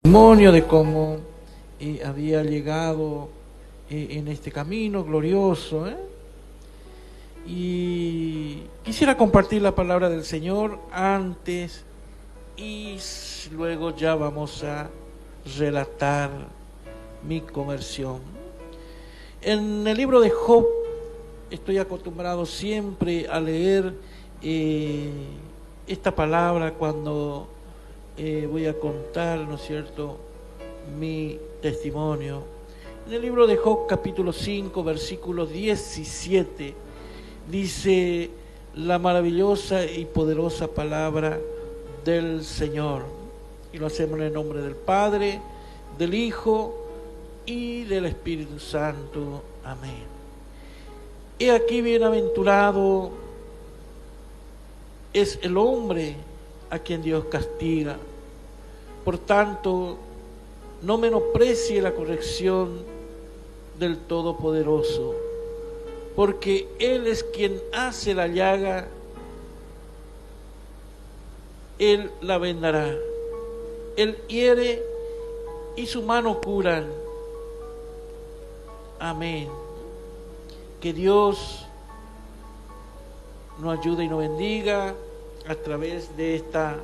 Testimonio de cómo había llegado en este camino glorioso. Y quisiera compartir la palabra del Señor antes y luego ya vamos a relatar mi conversión. En el libro de Job estoy acostumbrado siempre a leer esta palabra cuando voy a contar, ¿no es cierto?, mi testimonio. En el libro de Job, capítulo 5, versículo 17, dice la maravillosa y poderosa palabra del Señor. Y lo hacemos en el nombre del Padre, del Hijo y del Espíritu Santo. Amén. He aquí bienaventurado es el hombre a quien Dios castiga. Por tanto, no menosprecie la corrección del Todopoderoso, porque Él es quien hace la llaga, Él la vendará. Él hiere y su mano curan. Amén. Que Dios nos ayude y nos bendiga a través de esta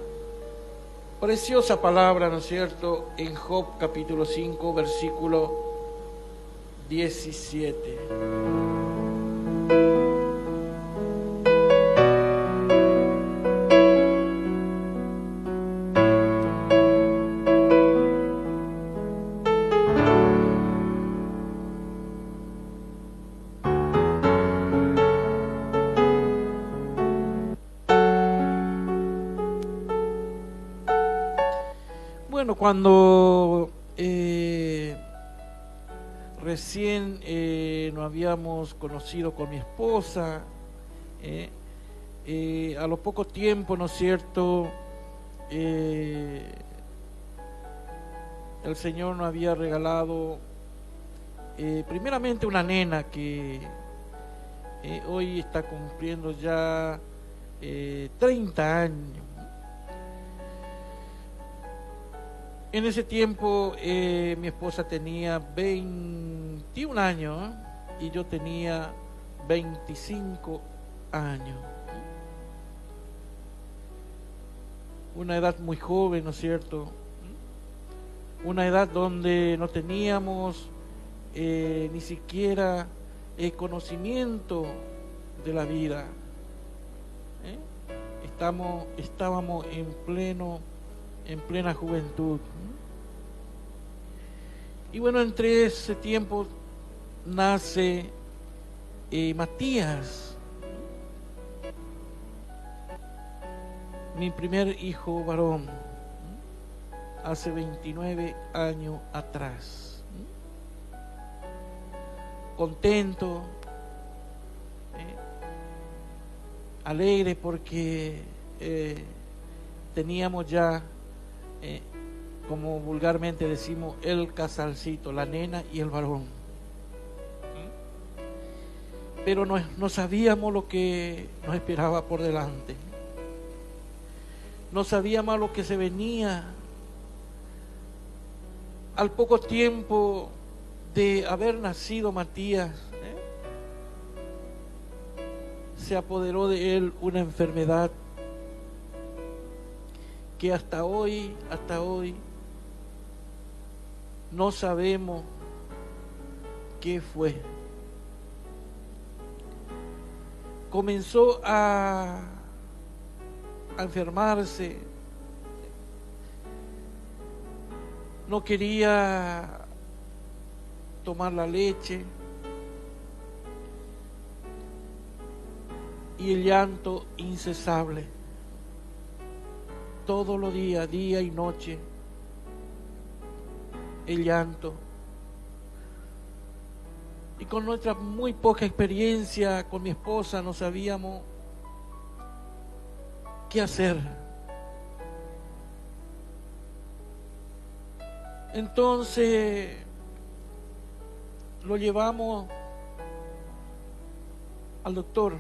preciosa palabra, ¿no es cierto?, en Job capítulo 5, versículo 17. Bueno, cuando recién nos habíamos conocido con mi esposa, a lo poco tiempo, ¿no es cierto?, el Señor nos había regalado primeramente una nena que hoy está cumpliendo ya 30 años. En ese tiempo mi esposa tenía 21 años y yo tenía 25 años. Una edad muy joven, ¿no es cierto? Una edad donde no teníamos ni siquiera conocimiento de la vida. Estábamos en plena juventud. Y bueno, entre ese tiempo nace Matías, mi primer hijo varón, hace 29 años atrás. Contento, alegre porque teníamos ya, como vulgarmente decimos, el casalcito, la nena y el varón. Pero no sabíamos lo que nos esperaba por delante. No sabíamos lo que se venía. Al poco tiempo de haber nacido Matías, se apoderó de él una enfermedad que hasta hoy no sabemos qué fue. Comenzó a enfermarse, no quería tomar la leche y el llanto incesable, todos los días, día y noche, el llanto. Y con nuestra muy poca experiencia con mi esposa no sabíamos qué hacer. Entonces lo llevamos al doctor.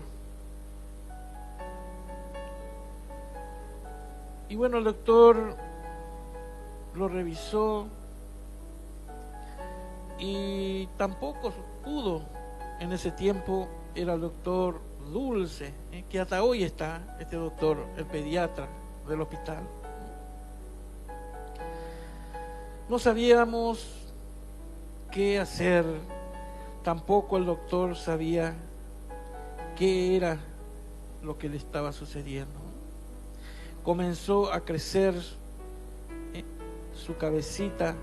Y bueno, el doctor lo revisó y tampoco pudo. En ese tiempo era el doctor Dulce, que hasta hoy está, este doctor, el pediatra del hospital. No sabíamos qué hacer, tampoco el doctor sabía qué era lo que le estaba sucediendo. Comenzó a crecer su cabecita.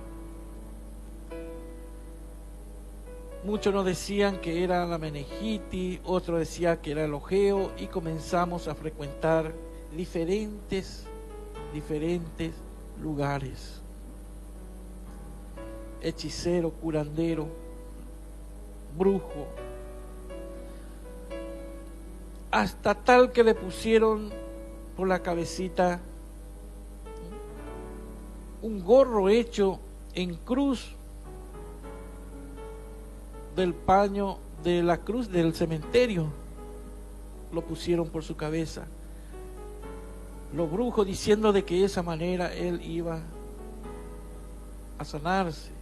Muchos nos decían que era la meningitis, otros decían que era el ojeo, y comenzamos a frecuentar diferentes lugares. Hechicero, curandero, brujo, hasta tal que le pusieron por la cabecita un gorro hecho en cruz del paño de la cruz del cementerio, lo pusieron por su cabeza. Los brujos diciendo de que de esa manera él iba a sanarse.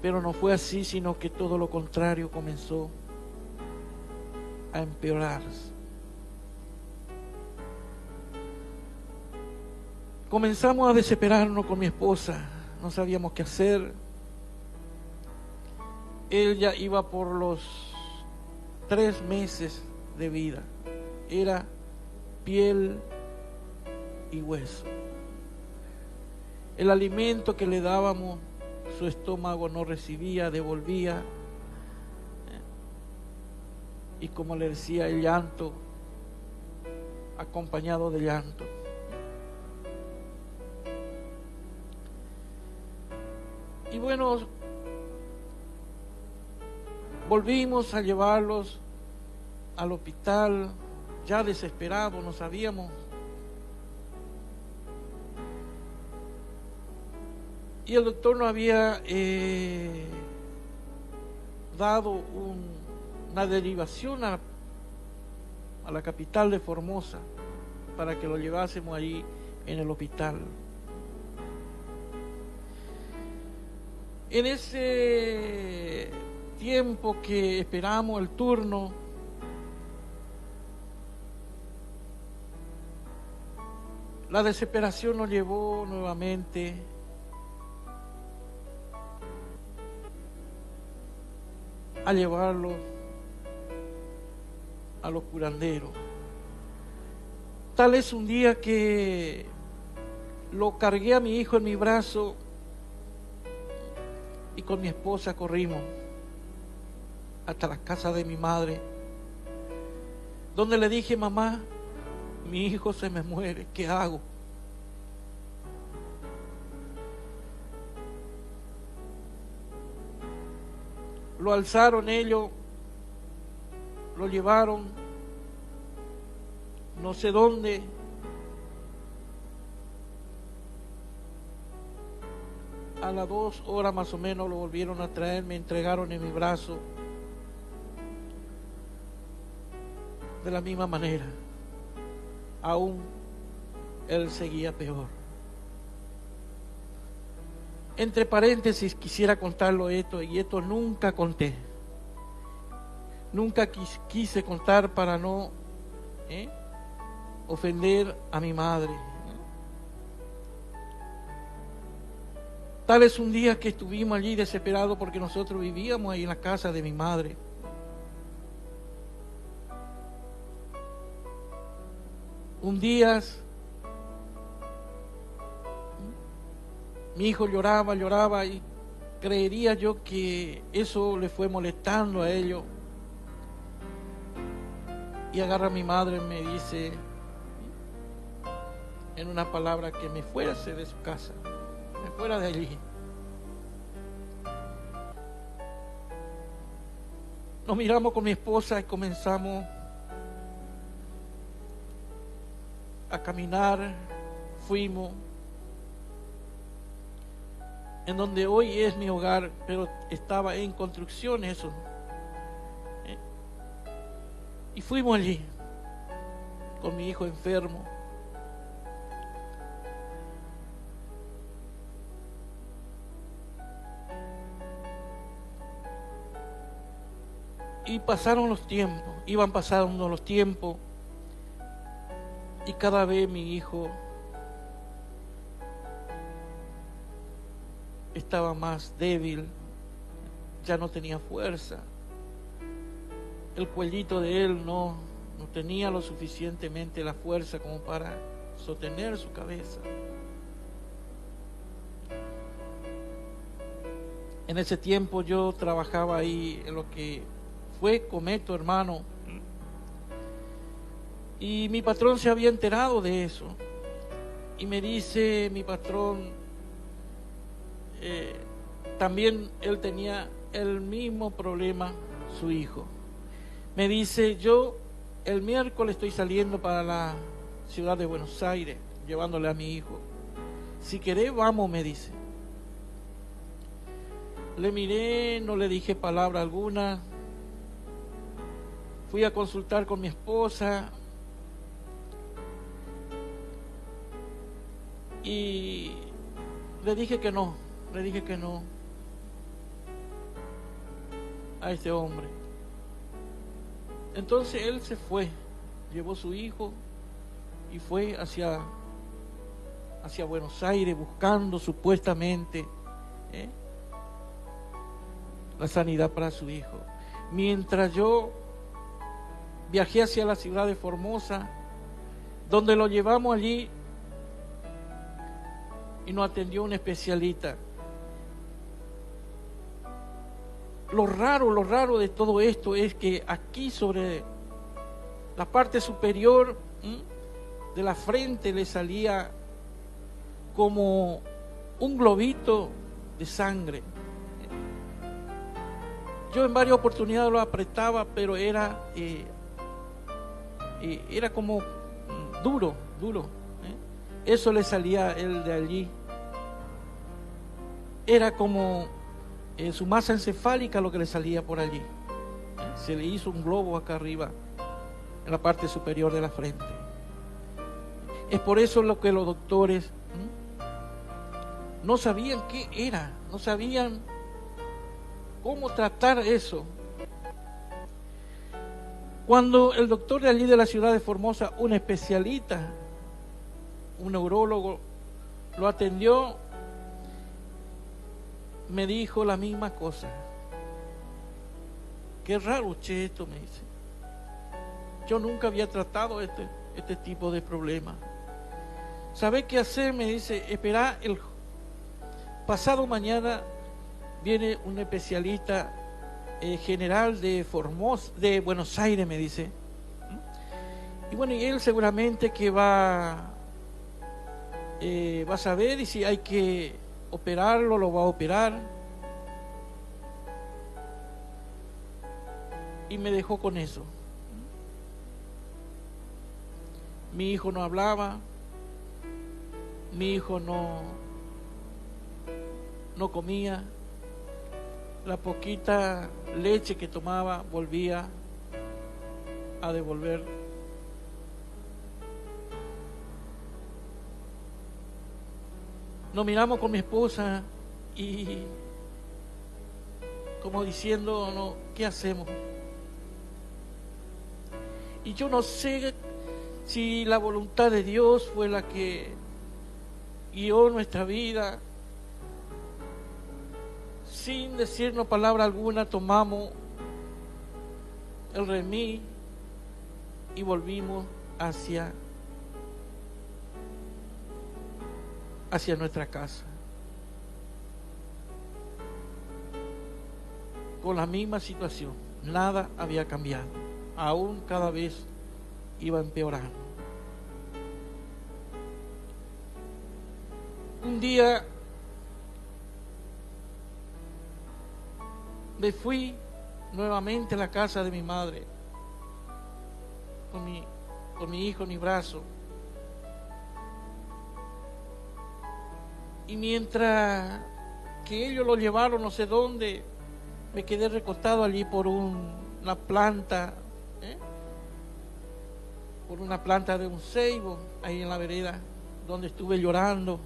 Pero no fue así, sino que todo lo contrario comenzó a empeorarse. Comenzamos a desesperarnos con mi esposa, no sabíamos qué hacer. Él ya iba por los 3 meses de vida, era piel y hueso. El alimento que le dábamos, su estómago no recibía, devolvía, y como le decía, el llanto acompañado de llanto. Y bueno, volvimos a llevarlos al hospital, ya desesperados, no sabíamos. Y el doctor nos había dado una derivación a la capital de Formosa para que lo llevásemos allí en el hospital. En ese tiempo que esperamos el turno, la desesperación nos llevó nuevamente a llevarlo a los curanderos. Tal es un día que lo cargué a mi hijo en mi brazo y con mi esposa corrimos hasta la casa de mi madre, donde le dije: mamá, mi hijo se me muere, ¿qué hago? Lo alzaron ellos, lo llevaron no sé dónde, a las 2 horas más o menos lo volvieron a traer, me entregaron en mi brazo de la misma manera. Aún él seguía peor. Entre paréntesis quisiera contarlo esto, y esto nunca conté. Nunca quise contar para no ofender a mi madre. Tal vez un día que estuvimos allí desesperados porque nosotros vivíamos ahí en la casa de mi madre. Un día mi hijo lloraba y creería yo que eso le fue molestando a ellos. Y agarra a mi madre y me dice en una palabra que me fuese de su casa, me fuera de allí. Nos miramos con mi esposa y comenzamos a caminar. Fuimos en donde hoy es mi hogar, pero estaba en construcción eso. Y fuimos allí con mi hijo enfermo. Y pasaron los tiempos, iban pasando los tiempos, y cada vez mi hijo estaba más débil, ya no tenía fuerza. El cuellito de él no tenía lo suficientemente la fuerza como para sostener su cabeza. En ese tiempo yo trabajaba ahí en lo que fue Cometo, hermano, y mi patrón se había enterado de eso, y me dice mi patrón, también él tenía el mismo problema, su hijo. Me dice, yo el miércoles estoy saliendo para la ciudad de Buenos Aires, llevándole a mi hijo. Si querés, vamos, me dice. Le miré, no le dije palabra alguna. Fui a consultar con mi esposa y le dije que no a este hombre. Entonces él se fue, llevó su hijo y fue hacia Buenos Aires buscando supuestamente la sanidad para su hijo. Mientras yo viajé hacia la ciudad de Formosa, donde lo llevamos allí y nos atendió un especialista. Lo raro de todo esto es que aquí sobre la parte superior de la frente le salía como un globito de sangre. Yo en varias oportunidades lo apretaba, pero era como duro. Eso le salía a él de allí. Era como su masa encefálica lo que le salía por allí. Se le hizo un globo acá arriba, en la parte superior de la frente. Es por eso lo que los doctores no sabían qué era, no sabían cómo tratar eso. Cuando el doctor de allí de la ciudad de Formosa, un especialista, un neurólogo, lo atendió, me dijo la misma cosa. Qué raro, che, esto, me dice. Yo nunca había tratado este tipo de problemas. ¿Sabe qué hacer? Me dice, espera, el pasado mañana viene un especialista general de Formosa, de Buenos Aires, me dice. Y bueno, y él seguramente que va a saber, y si hay que operarlo, lo va a operar. Y me dejó con eso. Mi hijo no hablaba, mi hijo no comía. La poquita leche que tomaba volvía a devolver. Nos miramos con mi esposa y como diciendo, no, ¿qué hacemos? Y yo no sé si la voluntad de Dios fue la que guió nuestra vida. Sin decirnos palabra alguna, tomamos el remis y volvimos hacia nuestra casa. Con la misma situación, nada había cambiado, aún cada vez iba empeorando. Un día me fui nuevamente a la casa de mi madre, con mi hijo en mi brazo. Y mientras que ellos lo llevaron no sé dónde, me quedé recostado allí por una planta, por una planta de un ceibo, ahí en la vereda, donde estuve llorando.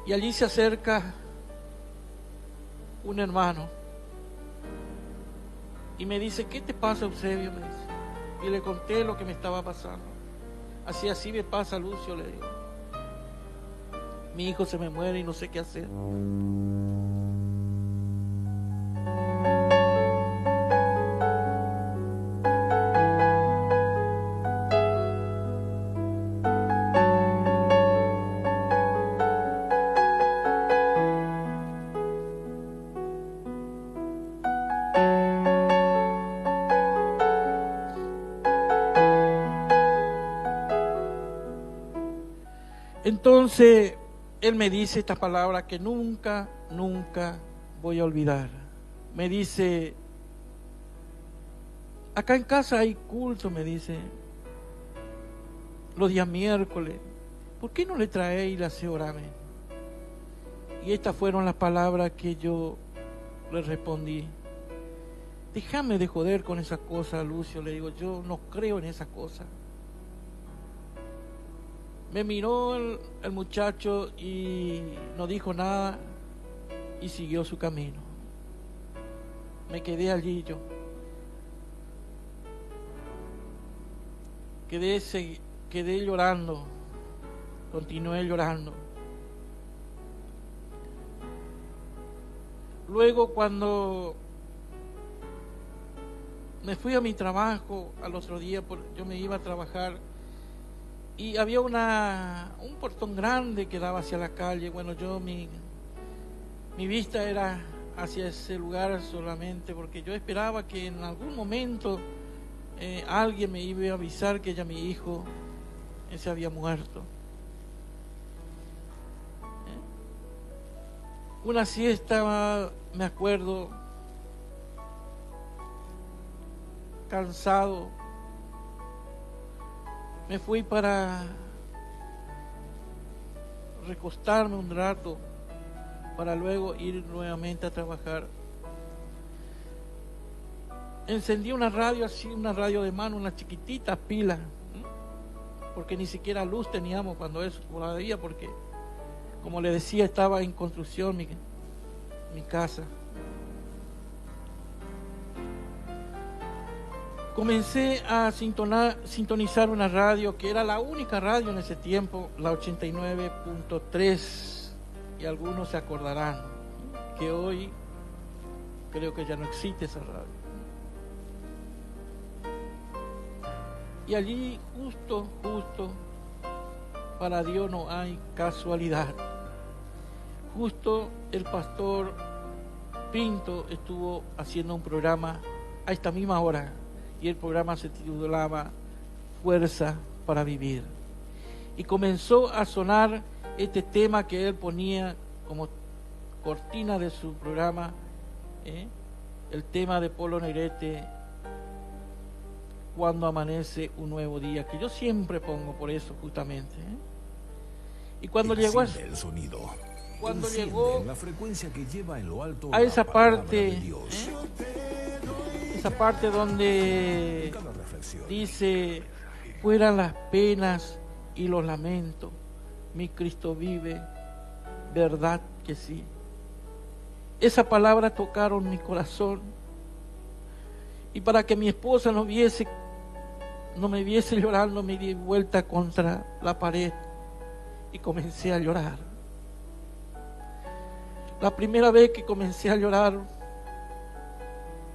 Y allí se acerca un hermano y me dice: ¿qué te pasa, Eusebio? Me dice. Y le conté lo que me estaba pasando. Así me pasa, Lucio, le digo. Mi hijo se me muere y no sé qué hacer. Entonces, él me dice esta palabra que nunca voy a olvidar. Me dice: acá en casa hay culto, me dice, los días miércoles. ¿Por qué no le traéis la orame? Y estas fueron las palabras que yo le respondí: déjame de joder con esas cosas, Lucio. Le digo, yo no creo en esas cosas. Me miró el muchacho y no dijo nada y siguió su camino. Me quedé allí yo. Quedé llorando. Continué llorando. Luego, cuando me fui a mi trabajo al otro día, yo me iba a trabajar y había un portón grande que daba hacia la calle. Bueno, mi vista era hacia ese lugar solamente, porque yo esperaba que en algún momento alguien me iba a avisar que ya mi hijo se había muerto. Una siesta, me acuerdo, cansado, me fui para recostarme un rato para luego ir nuevamente a trabajar. Encendí una radio así, una radio de mano, una chiquitita pila, porque ni siquiera luz teníamos cuando eso todavía, porque como le decía, estaba en construcción mi casa. Comencé a sintonizar una radio que era la única radio en ese tiempo, la 89.3, y algunos se acordarán que hoy creo que ya no existe esa radio. Y allí justo, para Dios no hay casualidad. Justo el pastor Pinto estuvo haciendo un programa a esta misma hora, y el programa se titulaba Fuerza para Vivir. Y comenzó a sonar este tema que él ponía como cortina de su programa, el tema de Polo Negrete, Cuando amanece un nuevo día, que yo siempre pongo por eso justamente. Y cuando llegó a el sonido. Cuando llegó la frecuencia que lleva en lo alto a esa parte, de esa parte donde dice: fueran las penas y los lamentos, mi Cristo vive, verdad que sí. Esa palabra tocaron mi corazón, y para que mi esposa no me viese llorando, me di vuelta contra la pared y comencé a llorar. La primera vez que comencé a llorar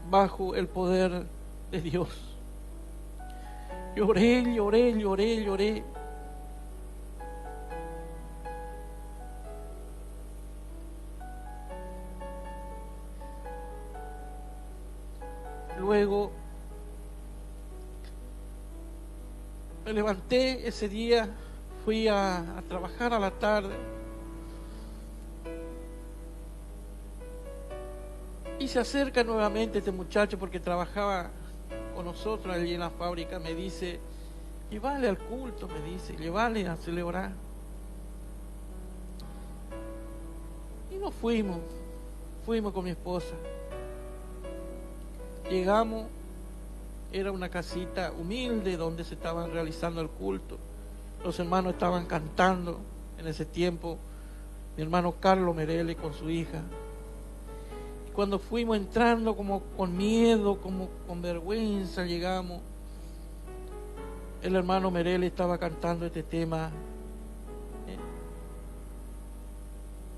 bajo el poder de Dios. Lloré. Luego me levanté ese día, fui a trabajar a la tarde. Y se acerca nuevamente este muchacho, porque trabajaba con nosotros allí en la fábrica. Me dice: llévale al culto, me dice, llévale a celebrar. Y nos fuimos con mi esposa. Llegamos, era una casita humilde donde se estaban realizando el culto. Los hermanos estaban cantando en ese tiempo, mi hermano Carlos Merele con su hija. cuando fuimos entrando como con miedo, como con vergüenza, llegamos. El hermano Merel estaba cantando este tema,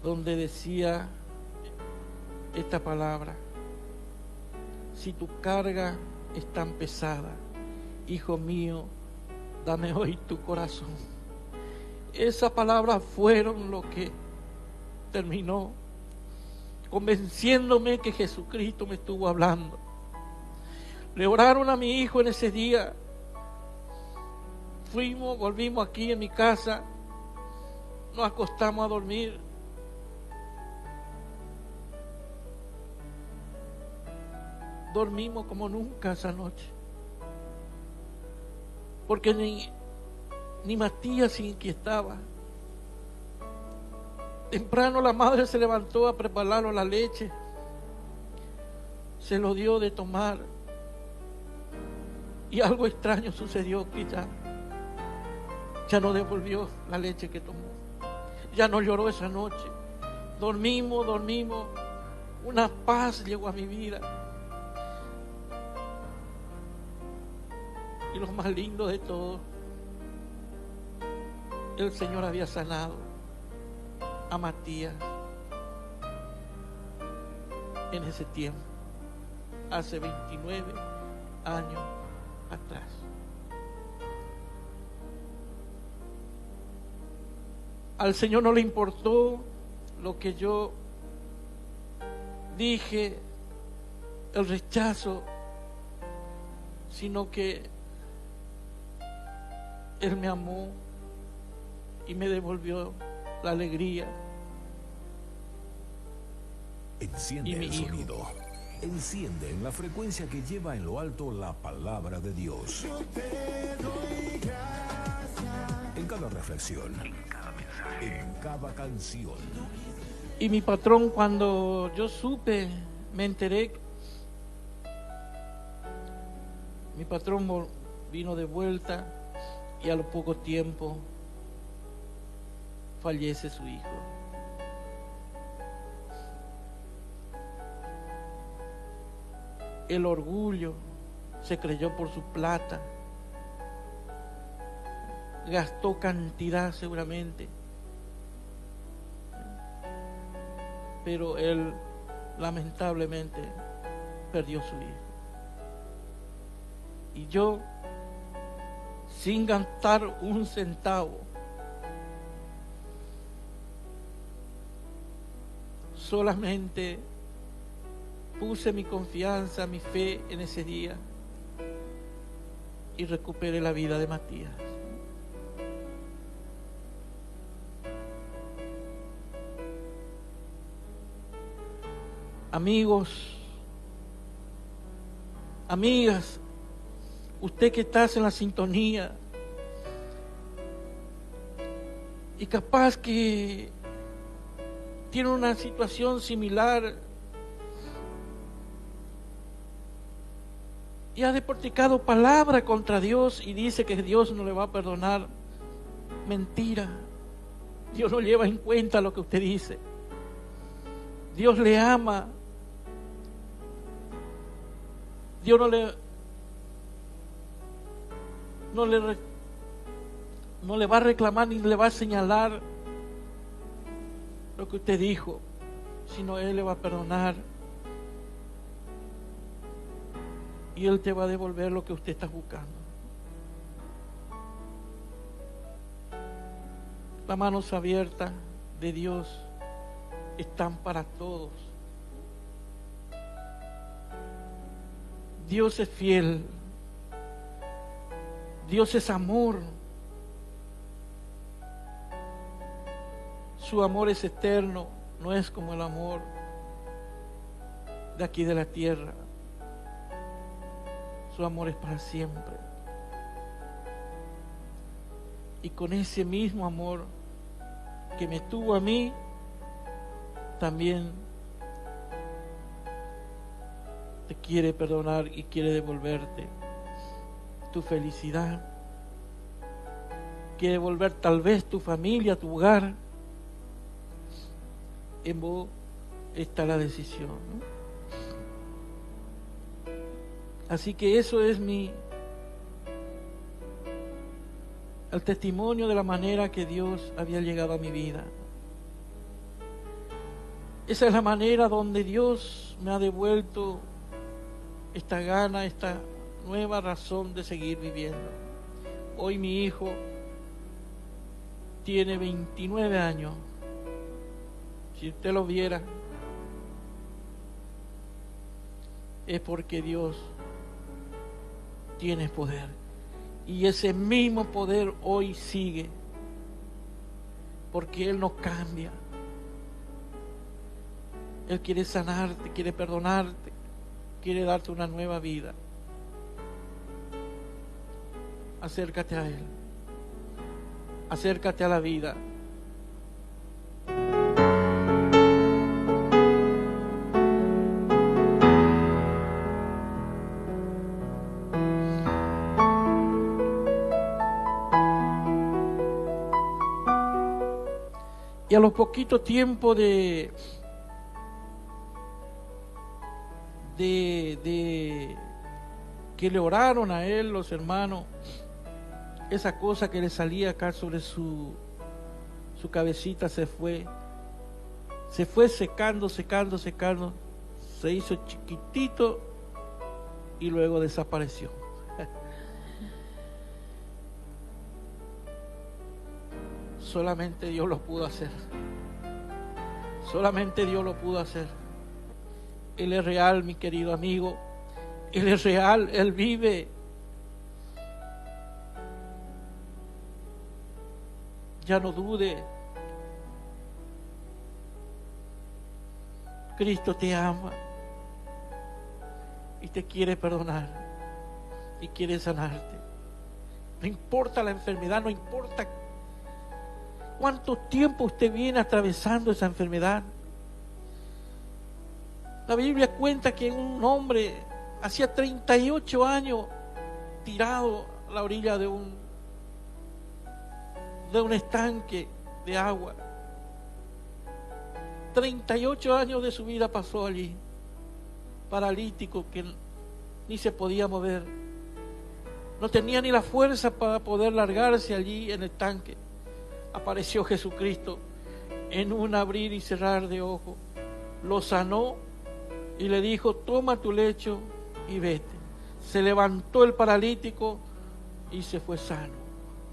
donde decía esta palabra: si tu carga es tan pesada, hijo mío, dame hoy tu corazón. Esas palabras fueron lo que terminó convenciéndome que Jesucristo me estuvo hablando. Le oraron a mi hijo en ese día. Volvimos aquí en mi casa, nos acostamos a dormir. Dormimos como nunca esa noche, porque ni Matías se inquietaba. Temprano la madre se levantó a prepararle la leche, se lo dio de tomar, y algo extraño sucedió, que ya no devolvió la leche que tomó, ya no lloró esa noche. Dormimos, una paz llegó a mi vida. Y lo más lindo de todo, el Señor había sanado a Matías en ese tiempo, hace 29 años atrás. Al Señor no le importó lo que yo dije, el rechazo, sino que Él me amó y me devolvió la alegría. Enciende el sonido. Enciende en la frecuencia que lleva en lo alto la palabra de Dios. En cada reflexión, en cada canción. Y mi patrón, cuando yo supe, me enteré, mi patrón vino de vuelta y a lo poco tiempo fallece su hijo. El orgullo se creyó por su plata, gastó cantidad seguramente, pero él lamentablemente perdió su hijo. Y yo, sin gastar un centavo, solamente puse mi confianza, mi fe en ese día y recuperé la vida de Matías. Amigos, amigas, usted que estás en la sintonía y capaz que tiene una situación similar y ha deporticado palabra contra Dios y dice que Dios no le va a perdonar. Mentira. Dios no lleva en cuenta lo que usted dice. Dios le ama. Dios no le va a reclamar ni le va a señalar lo que usted dijo, sino Él le va a perdonar y Él te va a devolver lo que usted está buscando. Las manos abiertas de Dios están para todos. Dios es fiel. Dios es amor. Su amor es eterno, no es como el amor de aquí de la tierra. Su amor es para siempre. Y con ese mismo amor que me tuvo a mí, también te quiere perdonar y quiere devolverte tu felicidad. Quiere devolver tal vez tu familia, tu hogar. En vos está la decisión, ¿no? Así que eso es el testimonio de la manera que Dios había llegado a mi vida. Esa es la manera donde Dios me ha devuelto esta gana, esta nueva razón de seguir viviendo. Hoy mi hijo tiene 29 años. Si usted lo viera, es porque Dios tiene poder. Y ese mismo poder hoy sigue, porque Él no cambia. Él quiere sanarte, quiere perdonarte, quiere darte una nueva vida. Acércate a Él. Acércate a la vida. Y a los poquitos tiempos de que le oraron a él los hermanos, esa cosa que le salía acá sobre su cabecita se fue secando, se hizo chiquitito y luego desapareció. Solamente Dios lo pudo hacer. Solamente Dios lo pudo hacer. Él es real, mi querido amigo. Él es real, Él vive. Ya no dude. Cristo te ama y te quiere perdonar y quiere sanarte. No importa la enfermedad, no importa cuánto tiempo usted viene atravesando esa enfermedad. La Biblia cuenta que un hombre hacía 38 años tirado a la orilla de un estanque de agua. 38 años de su vida pasó allí, paralítico, que ni se podía mover. No tenía ni la fuerza para poder largarse allí en el tanque. Apareció Jesucristo en un abrir y cerrar de ojos. Lo sanó y le dijo: toma tu lecho y vete. Se levantó el paralítico y se fue sano.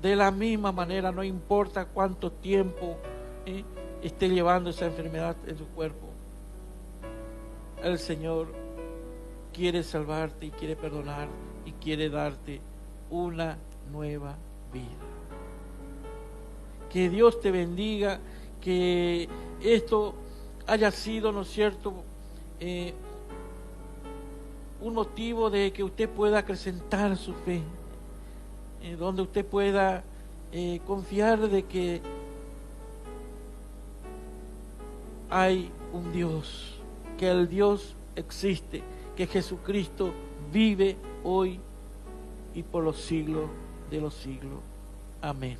De la misma manera, no importa cuánto tiempo esté llevando esa enfermedad en su cuerpo, el Señor quiere salvarte y quiere perdonar y quiere darte una nueva vida. Que Dios te bendiga, que esto haya sido, ¿no es cierto?, un motivo de que usted pueda acrecentar su fe, donde usted pueda confiar de que hay un Dios, que el Dios existe, que Jesucristo vive hoy y por los siglos de los siglos. Amén.